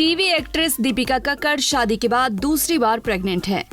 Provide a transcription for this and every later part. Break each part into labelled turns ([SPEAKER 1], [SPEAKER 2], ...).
[SPEAKER 1] TV actress Deepika Kakkar शादी के बाद दूसरी बार प्रेग्नेंट है।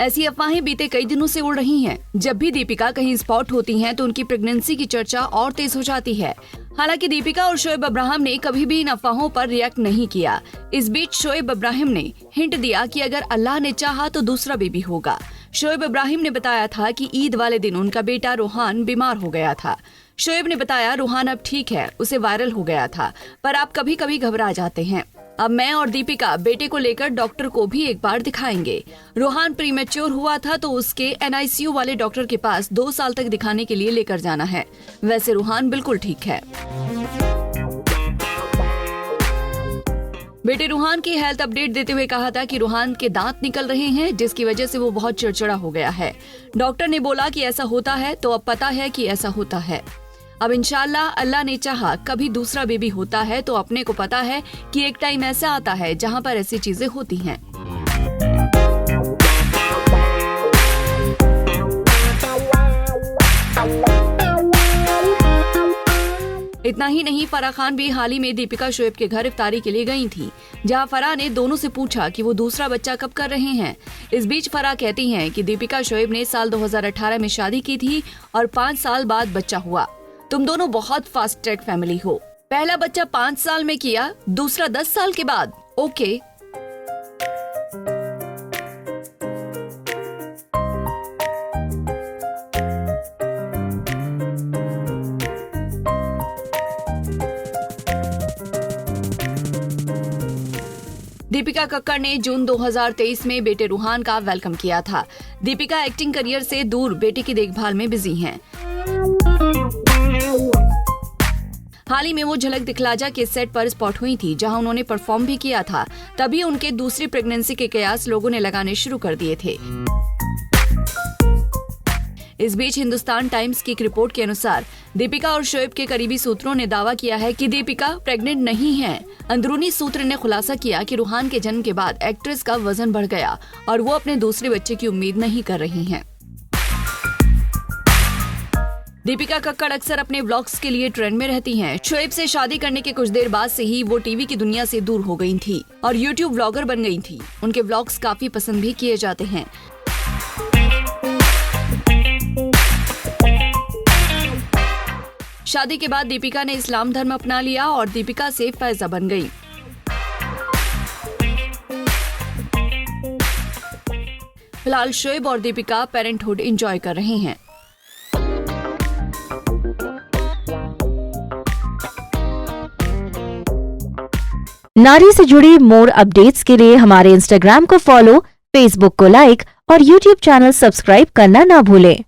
[SPEAKER 1] ऐसी अफवाहें बीते कई दिनों से उड़ रही हैं। जब भी दीपिका कहीं स्पॉट होती हैं तो उनकी प्रेगनेंसी की चर्चा और तेज हो जाती है। हालांकि दीपिका और शोएब अब्राहम ने कभी भी इन अफवाहों पर रिएक्ट नहीं किया। इस बीच शोएब अब्राहम ने हिंट दिया कि अगर अल्लाह ने चाहा तो दूसरा बेबी होगा। शोएब अब्राहम ने बताया था कि ईद वाले दिन उनका बेटा रोहान बीमार हो गया था। शोएब ने बताया, रोहान अब ठीक है, उसे वायरल हो गया था, पर आप कभी कभी घबरा जाते हैं। अब मैं और दीपिका बेटे को लेकर डॉक्टर को भी एक बार दिखाएंगे। रोहान प्रीमेच्योर हुआ था तो उसके NICU वाले डॉक्टर के पास 2 साल तक दिखाने के लिए लेकर जाना है। वैसे रोहान बिल्कुल ठीक है। बेटे रोहान की हेल्थ अपडेट देते हुए कहा था कि रोहान के दांत निकल रहे हैं, जिसकी वजह से वो बहुत चिड़चिड़ा हो गया है। डॉक्टर ने बोला कि ऐसा होता है तो अब पता है कि ऐसा होता है। अब इंशाल्लाह अल्लाह ने चाहा कभी दूसरा बेबी होता है तो अपने को पता है कि एक टाइम ऐसा आता है जहां पर ऐसी चीजें होती हैं। इतना ही नहीं, फराह खान भी हाल ही में दीपिका शोएब के घर इफ्तारी के लिए गई थी, जहां फराह ने दोनों से पूछा कि वो दूसरा बच्चा कब कर रहे हैं। इस बीच फराह कहती हैं कि दीपिका शोएब ने साल 2018 में शादी की थी और 5 साल बाद बच्चा हुआ। तुम दोनों बहुत फास्ट ट्रैक फैमिली हो। पहला बच्चा 5 साल में किया, दूसरा 10 साल के बाद। ओके। दीपिका कक्कड़ ने जून 2023 में बेटे रोहान का वेलकम किया था। दीपिका एक्टिंग करियर से दूर बेटे की देखभाल में बिजी हैं। हाल ही में वो झलक दिखलाजा के सेट पर स्पॉट हुई थी, जहां उन्होंने परफॉर्म भी किया था। तभी उनके दूसरी प्रेगनेंसी के कयास लोगों ने लगाने शुरू कर दिए थे। इस बीच हिंदुस्तान टाइम्स की एक रिपोर्ट के अनुसार दीपिका और शोएब के करीबी सूत्रों ने दावा किया है कि दीपिका प्रेग्नेंट नहीं है। अंदरूनी सूत्र ने खुलासा किया कि रोहान के जन्म के बाद एक्ट्रेस का वजन बढ़ गया और वो अपने दूसरे बच्चे की उम्मीद नहीं कर रही हैं। दीपिका कक्कड़ अक्सर अपने व्लॉग्स के लिए ट्रेंड में रहती हैं। शोएब से शादी करने के कुछ देर बाद से ही वो टीवी की दुनिया से दूर हो गई थी और यूट्यूब व्लॉगर बन गई थी। उनके व्लॉग्स काफी पसंद भी किए जाते हैं। शादी के बाद दीपिका ने इस्लाम धर्म अपना लिया और दीपिका से फैजा बन गई। फिलहाल शोएब और दीपिका पेरेंटहुड एंजॉय कर रहे हैं।
[SPEAKER 2] नारी से जुड़ी मोर अपडेट्स के लिए हमारे इंस्टाग्राम को फॉलो, फेसबुक को लाइक और यूट्यूब चैनल सब्सक्राइब करना ना भूलें।